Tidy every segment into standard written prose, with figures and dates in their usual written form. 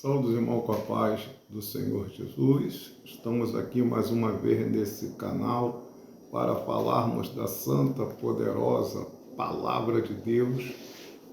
Saúde, irmão, com a paz do Senhor Jesus. Estamos aqui mais uma vez nesse canal para falarmos da santa, poderosa Palavra de Deus.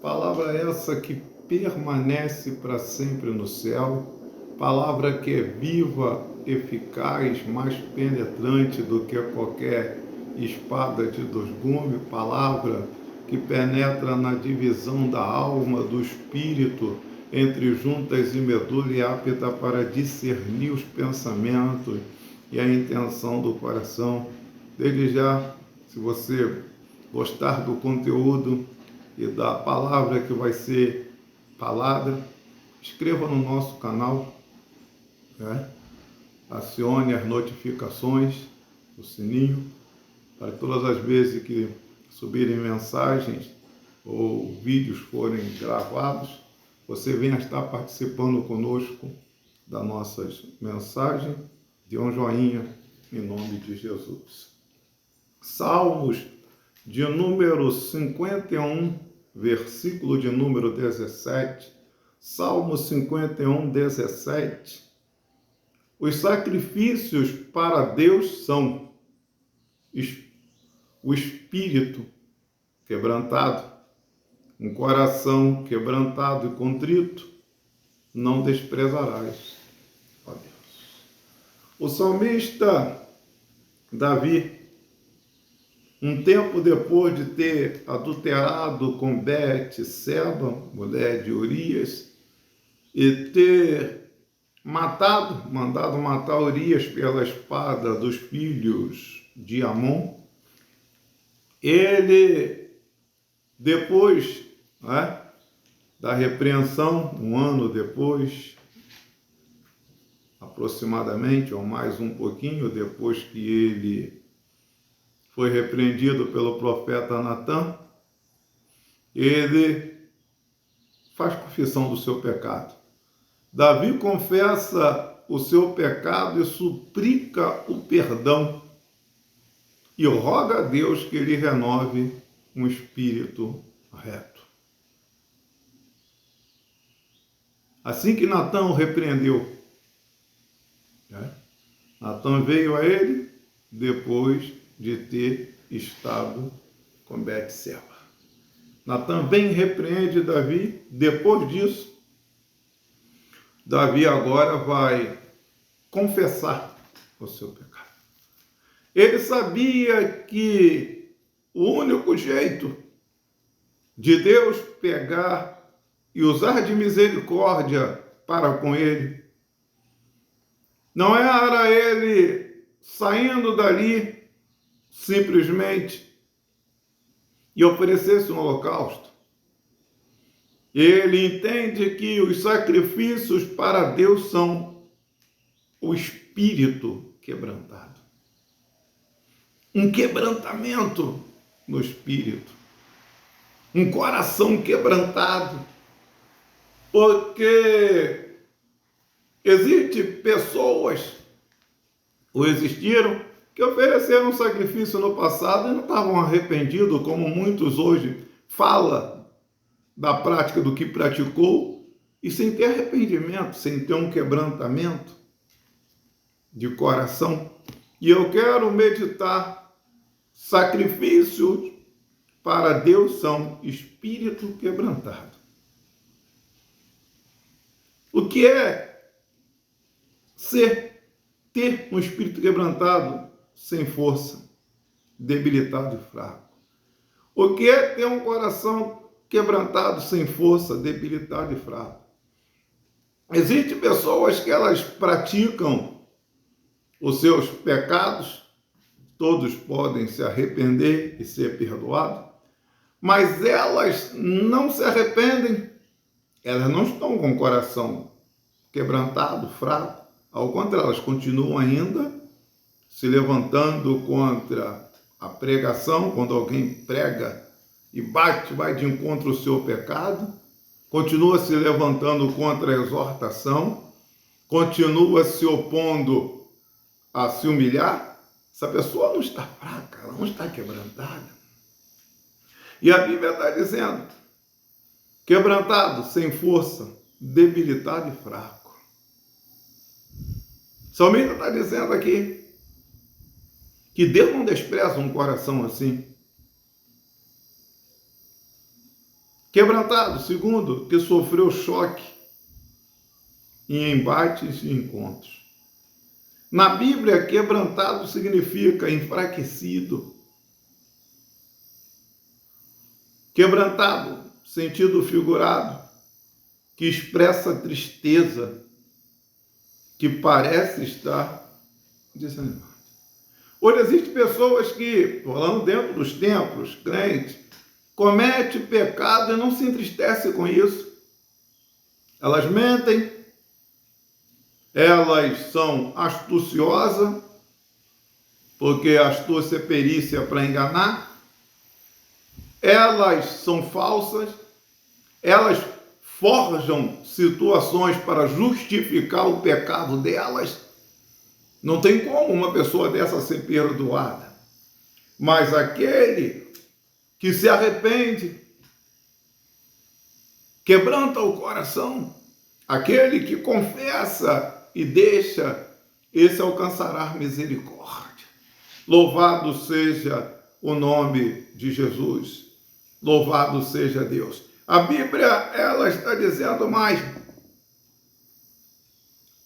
Palavra essa que permanece para sempre no céu. Palavra que é viva, eficaz, mais penetrante do que qualquer espada de dois gumes. Palavra que penetra na divisão da alma, do espírito, entre juntas e medula, e apta para discernir os pensamentos e a intenção do coração. Desde já, se você gostar do conteúdo e da palavra que vai ser falada, inscreva no nosso canal, acione as notificações, o sininho, para todas as vezes que subirem mensagens ou vídeos forem gravados, você venha estar participando conosco das nossas mensagens. Dê um joinha em nome de Jesus. Salmos de número 51, versículo de número 17. Salmo 51, 17. Os sacrifícios para Deus são o espírito quebrantado, um coração quebrantado e contrito, não desprezarás, ó Deus. O salmista Davi, um tempo depois de ter adulterado com Betseba, mulher de Urias, e ter mandado matar Urias pela espada dos filhos de Amon, ele, depois da repreensão, um ano depois, aproximadamente, ou mais um pouquinho, depois que ele foi repreendido pelo profeta Natã, ele faz confissão do seu pecado. Davi confessa o seu pecado e suplica o perdão e roga a Deus que ele renove um espírito reto. Assim que Natã o repreendeu, Natã veio a ele depois de ter estado com Betseba. Natã vem e repreende Davi. Depois disso, Davi agora vai confessar o seu pecado. Ele sabia que o único jeito de Deus pegar e usar de misericórdia para com ele não era ele saindo dali simplesmente e oferecesse um holocausto. Ele entende que os sacrifícios para Deus são o espírito quebrantado. Um quebrantamento no espírito. Um coração quebrantado. Porque existem pessoas, ou existiram, que ofereceram sacrifício no passado e não estavam arrependidos, como muitos hoje falam da prática do que praticou, e sem ter arrependimento, sem ter um quebrantamento de coração. E eu quero meditar: sacrifícios para Deus são espírito quebrantado. O que é ter um espírito quebrantado, sem força, debilitado e fraco? O que é ter um coração quebrantado, sem força, debilitado e fraco? Existem pessoas que elas praticam os seus pecados, todos podem se arrepender e ser perdoados, mas elas não se arrependem, elas não estão com o coração quebrantado, fraco. Ao contrário, elas continuam ainda se levantando contra a pregação, quando alguém prega e vai de encontro ao seu pecado, continua se levantando contra a exortação, continua se opondo a se humilhar. Essa pessoa não está fraca, ela não está quebrantada. E a Bíblia está dizendo: quebrantado, sem força, debilitado e fraco. O salmista está dizendo aqui que Deus não despreza um coração assim. Quebrantado, segundo, que sofreu choque em embates e encontros. Na Bíblia, quebrantado significa enfraquecido. Quebrantado, sentido figurado, que expressa tristeza, que parece estar desanimado. Hoje existem pessoas que, falando dentro dos templos, crentes, comete pecado e não se entristece com isso. Elas mentem, elas são astuciosas, porque astúcia é perícia para enganar, elas são falsas, elas forjam situações para justificar o pecado delas. Não tem como uma pessoa dessa ser perdoada. Mas aquele que se arrepende, quebranta o coração, aquele que confessa e deixa, esse alcançará misericórdia. Louvado seja o nome de Jesus. Louvado seja Deus. A Bíblia, ela está dizendo mais.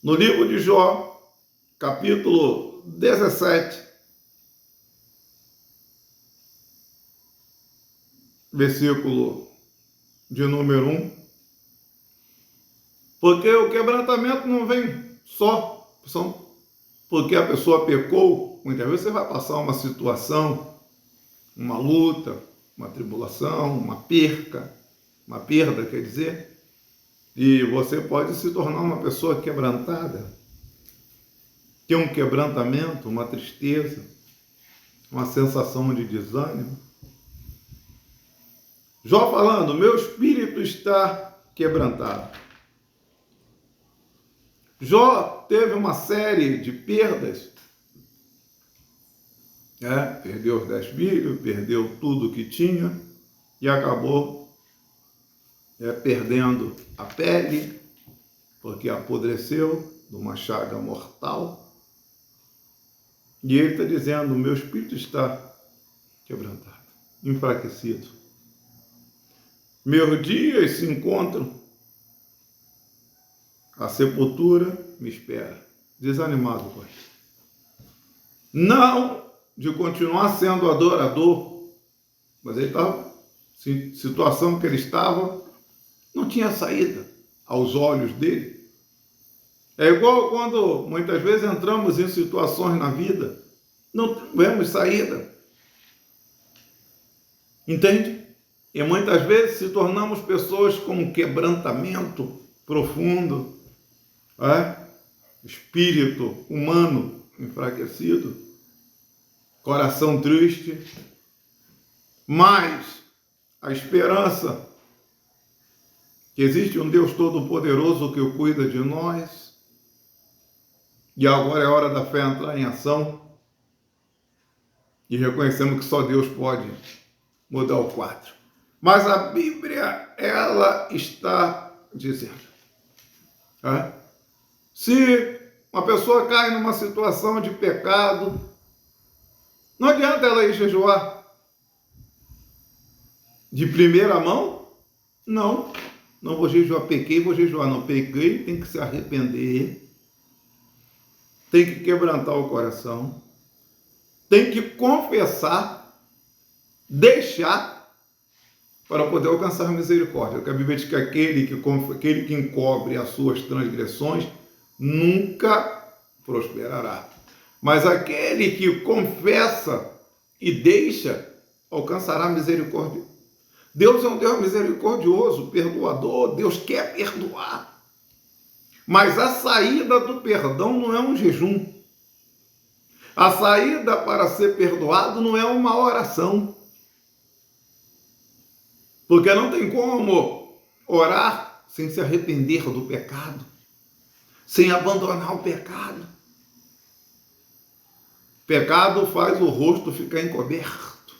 No livro de Jó, capítulo 17, versículo de número 1. Porque o quebrantamento não vem só porque a pessoa pecou. Muitas vezes você vai passar uma situação, uma luta, uma tribulação, uma perda, quer dizer, e você pode se tornar uma pessoa quebrantada, ter um quebrantamento, uma tristeza, uma sensação de desânimo. Jó falando, meu espírito está quebrantado. Jó teve uma série de perdas, perdeu os 10 filhos, perdeu tudo que tinha e acabou perdendo a pele, porque apodreceu de uma chaga mortal. E ele está dizendo, meu espírito está quebrantado, enfraquecido. Meus dias se encontram, a sepultura me espera, desanimado com isso. Não de continuar sendo adorador, mas ele estava, situação que ele estava, não tinha saída aos olhos dele. É igual quando muitas vezes entramos em situações na vida, não vemos saída. Entende? E muitas vezes se tornamos pessoas com um quebrantamento profundo, espírito humano enfraquecido, coração triste, mas a esperança que existe um Deus Todo-Poderoso que cuida de nós, e agora é hora da fé entrar em ação, e reconhecemos que só Deus pode mudar o quadro. Mas a Bíblia, ela está dizendo, se uma pessoa cai numa situação de pecado, não adianta ela ir jejuar. De primeira mão, não vou jejuar, pequei, vou jejuar. Não, pequei, tem que se arrepender, tem que quebrantar o coração, tem que confessar, deixar, para poder alcançar a misericórdia. Porque a Bíblia diz que aquele que encobre as suas transgressões nunca prosperará. Mas aquele que confessa e deixa, alcançará a misericórdia. Deus é um Deus misericordioso, perdoador, Deus quer perdoar. Mas a saída do perdão não é um jejum. A saída para ser perdoado não é uma oração. Porque não tem como orar sem se arrepender do pecado, sem abandonar o pecado. Pecado faz o rosto ficar encoberto,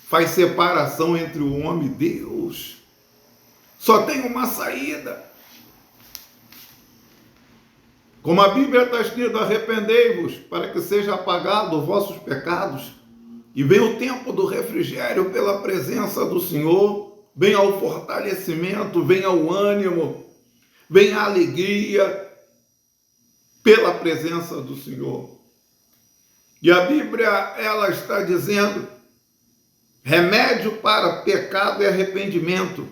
faz separação entre o homem e Deus. Só tem uma saída, Como a Bíblia está escrito, arrependei-vos para que seja apagado os vossos pecados e venha o tempo do refrigério pela presença do Senhor, venha o fortalecimento, venha o ânimo, venha a alegria pela presença do Senhor. E a Bíblia, ela está dizendo, remédio para pecado e arrependimento,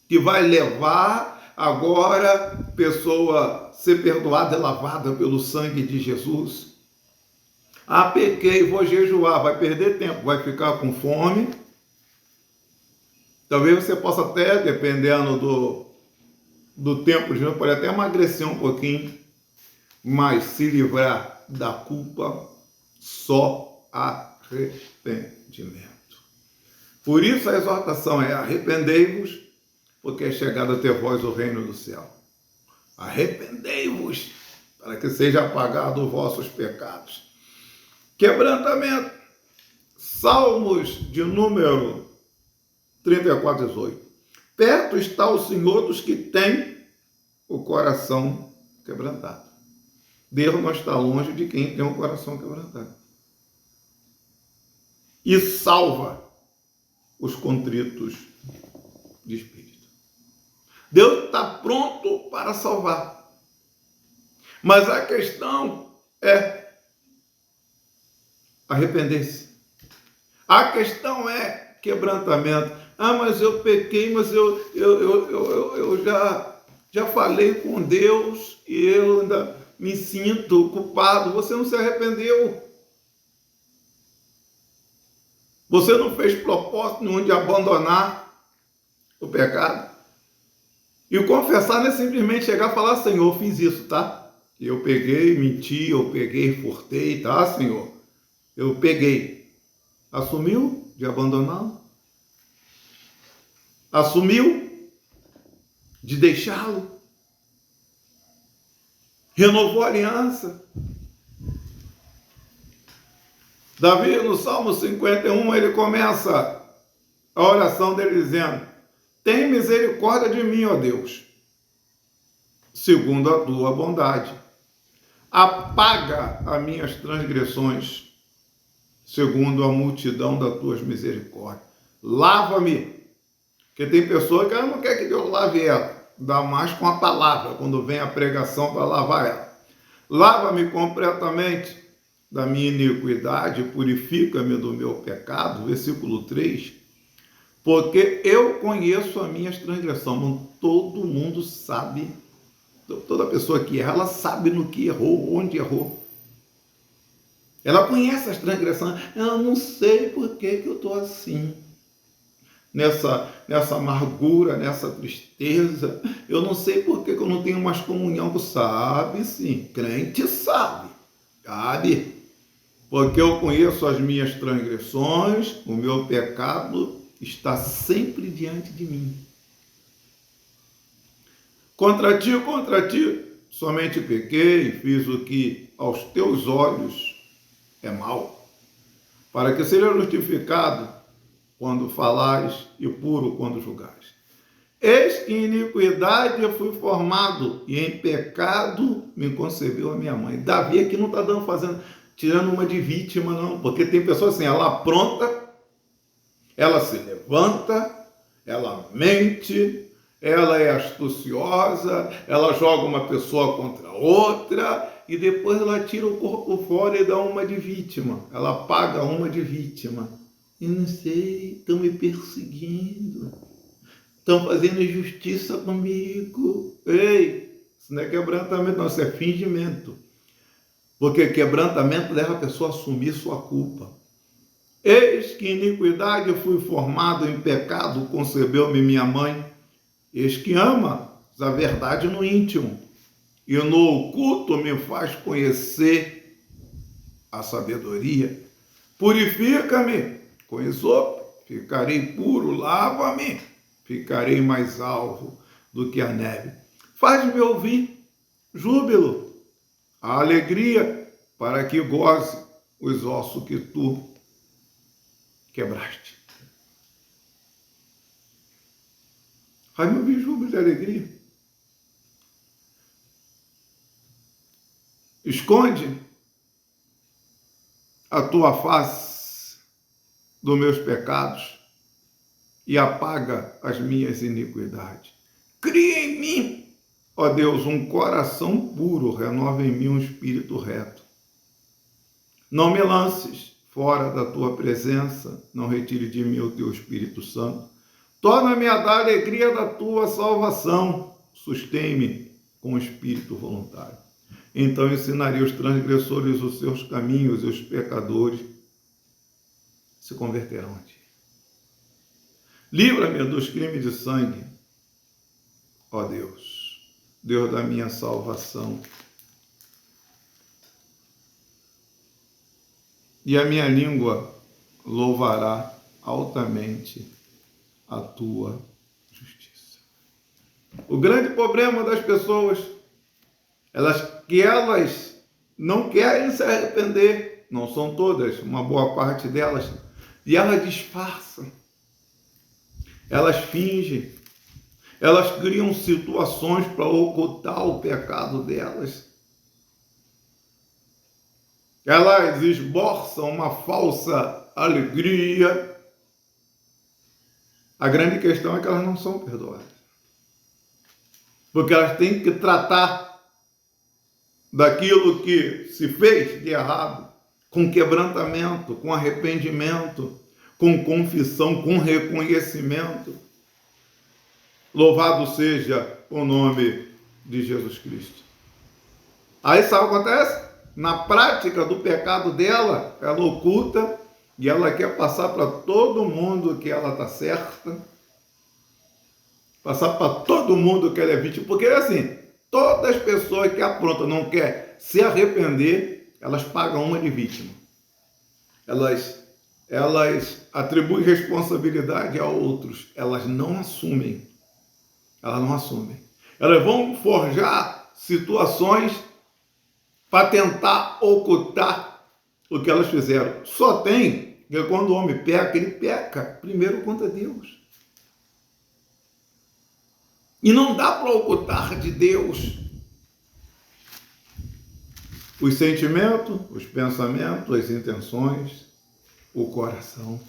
que vai levar agora a pessoa a ser perdoada e lavada pelo sangue de Jesus. Ah, pequei, vou jejuar, vai perder tempo, vai ficar com fome. Talvez você possa até, dependendo do tempo de jejuo, pode até emagrecer um pouquinho, mas se livrar da culpa, só arrependimento. Por isso a exortação é: arrependei-vos, porque é chegado até vós o reino do céu. Arrependei-vos, para que seja apagado os vossos pecados. Quebrantamento. Salmos de número 34, 18. Perto está o Senhor dos que têm o coração quebrantado. Deus não está longe de quem tem o coração quebrantado. E salva os contritos de espírito. Deus está pronto para salvar. Mas a questão é arrepender-se. A questão é quebrantamento. Ah, mas eu pequei, mas eu já falei com Deus e eu ainda me sinto culpado. Você não se arrependeu. Você não fez propósito nenhum de abandonar o pecado. E o confessar não é simplesmente chegar e falar: Senhor, eu fiz isso, tá? Eu peguei, menti, eu peguei, furtei, tá, Senhor? Eu peguei. Assumiu de abandoná-lo? Assumiu de deixá-lo? Renovou a aliança? Davi, no Salmo 51, ele começa a oração dele dizendo: tem misericórdia de mim, ó Deus, segundo a tua bondade. Apaga as minhas transgressões, segundo a multidão das tuas misericórdias. Lava-me, porque tem pessoa que ela não quer que Deus lave ela, dá mais com a palavra, quando vem a pregação para lavar ela. Lava-me completamente da minha iniquidade, purifica-me do meu pecado, versículo 3, porque eu conheço as minhas transgressões. Todo mundo sabe, toda pessoa que erra, ela sabe no que errou, onde errou. Ela conhece as transgressões. Eu não sei por que eu estou assim, nessa amargura, nessa tristeza. Eu não sei por que eu não tenho mais comunhão. Sabe sim, crente sabe. Porque eu conheço as minhas transgressões, o meu pecado está sempre diante de mim. Contra ti, somente pequei e fiz o que aos teus olhos é mal, para que seja justificado quando falares e puro quando julgares. Eis que em iniquidade eu fui formado e em pecado me concebeu a minha mãe. Davi aqui não está tirando uma de vítima, não, porque tem pessoas assim, ela apronta, ela se levanta, ela mente, ela é astuciosa, ela joga uma pessoa contra outra e depois ela tira o corpo fora e dá uma de vítima. Ela paga uma de vítima. Eu não sei, estão me perseguindo, estão fazendo injustiça comigo. Ei, isso não é quebrantamento, não, isso é fingimento. Porque quebrantamento leva a pessoa a assumir sua culpa. Eis que em iniquidade eu fui formado, em pecado concebeu-me minha mãe. Eis que ama a verdade no íntimo, e no oculto me faz conhecer a sabedoria. Purifica-me com esopo, ficarei puro, lava-me, ficarei mais alvo do que a neve. Faz-me ouvir júbilo, a alegria, para que goze os ossos que tu quebraste. Faz-me ouvir júbilo e alegria. Esconde a tua face dos meus pecados e apaga as minhas iniquidades. Cria em mim, ó Deus, um coração puro, renova em mim um espírito reto. Não me lances fora da tua presença, não retire de mim o teu Espírito Santo. Torna-me a dar a alegria da tua salvação, sustém-me com o espírito voluntário. Então ensinarei os transgressores os seus caminhos e os pecadores se converterão a ti. Livra-me dos crimes de sangue, ó Deus, Deus da minha salvação. E a minha língua louvará altamente a tua justiça. O grande problema das pessoas, elas não querem se arrepender, não são todas, uma boa parte delas, e elas disfarçam, elas fingem, elas criam situações para ocultar o pecado delas. Elas esboçam uma falsa alegria. A grande questão é que elas não são perdoadas. Porque elas têm que tratar daquilo que se fez de errado, com quebrantamento, com arrependimento, com confissão, com reconhecimento. Louvado seja o nome de Jesus Cristo. Aí sabe o que acontece? Na prática do pecado dela, ela oculta e ela quer passar para todo mundo que ela está certa, passar para todo mundo que ela é vítima, porque assim, todas as pessoas que aprontam não quer se arrepender, elas pagam uma de vítima. Elas atribuem responsabilidade a outros, elas não assumem. Elas vão forjar situações para tentar ocultar o que elas fizeram. Só tem que quando o homem peca, ele peca primeiro contra Deus. E não dá para ocultar de Deus os sentimentos, os pensamentos, as intenções, o coração.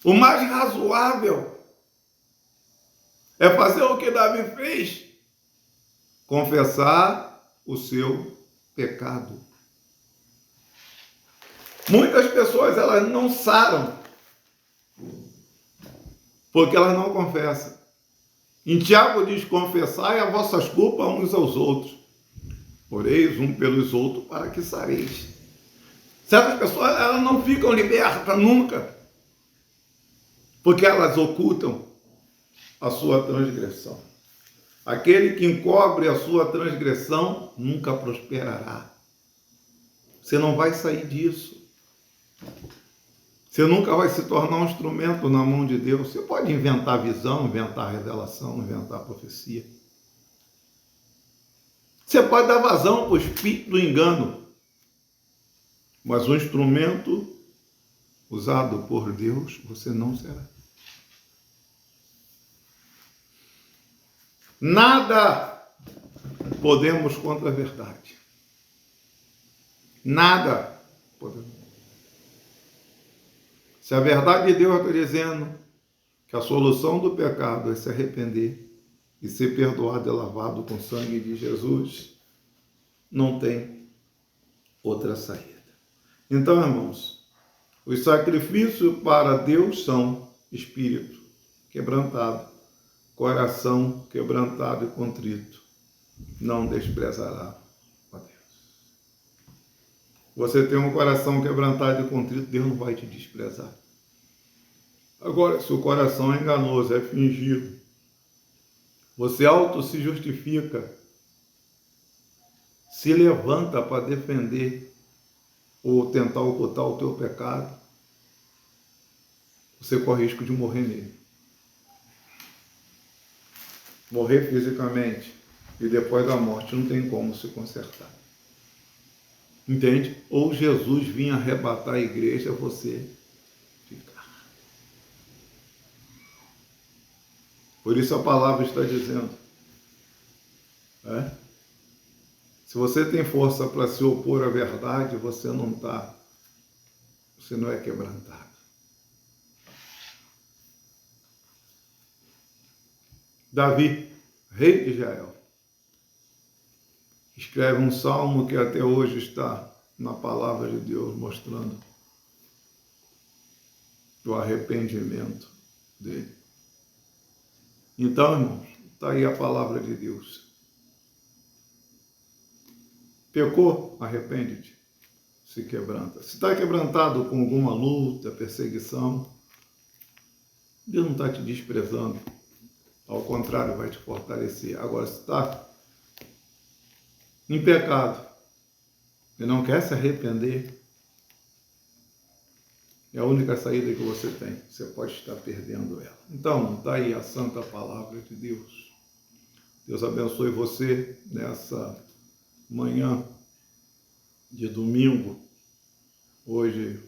O mais razoável é fazer o que Davi fez, confessar o seu pecado. Muitas pessoas, elas não saram porque elas não confessam. Em Tiago diz: confessai as vossas culpas uns aos outros, oreis um pelos outros para que sareis. Certas pessoas, elas não ficam libertas nunca, porque elas ocultam a sua transgressão. Aquele que encobre a sua transgressão nunca prosperará. Você não vai sair disso. Você nunca vai se tornar um instrumento na mão de Deus. Você pode inventar visão, inventar revelação, inventar profecia. Você pode dar vazão para o espírito do engano. Mas um instrumento usado por Deus, você não será. Nada podemos contra a verdade. Nada podemos. Se a verdade de Deus está dizendo que a solução do pecado é se arrepender e ser perdoado e lavado com o sangue de Jesus, não tem outra saída. Então, irmãos, os sacrifícios para Deus são espírito quebrantado, coração quebrantado e contrito. Não desprezará a Deus. Você tem um coração quebrantado e contrito, Deus não vai te desprezar. Agora, se o coração é enganoso, é fingido, você se justifica, se levanta para defender ou tentar ocultar o teu pecado, você corre risco de morrer nele. Morrer fisicamente e depois da morte não tem como se consertar. Entende? Ou Jesus vinha arrebatar a igreja, você ficar. Por isso a palavra está dizendo, Se você tem força para se opor à verdade, você não é quebrantado. Davi, rei de Israel, escreve um salmo que até hoje está na palavra de Deus, mostrando o arrependimento dele. Então, irmãos, está aí a palavra de Deus. Pecou? Arrepende-te, se quebranta. Se está quebrantado com alguma luta, perseguição, Deus não está te desprezando. Ao contrário, vai te fortalecer. Agora, se está em pecado e não quer se arrepender, é a única saída que você tem. Você pode estar perdendo ela. Então, está aí a santa palavra de Deus. Deus abençoe você nessa manhã de domingo. Hoje,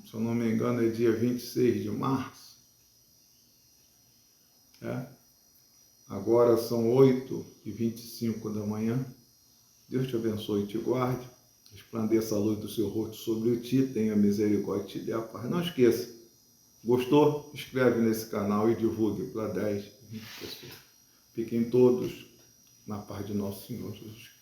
se eu não me engano, é dia 26 de março. Agora são 8h25 da manhã. Deus te abençoe e te guarde. Resplandeça a luz do seu rosto sobre ti. Tenha misericórdia e te dê a paz. Não esqueça. Gostou? Inscreve nesse canal e divulgue para 10, 20 pessoas. Fiquem todos na paz de nosso Senhor Jesus Cristo.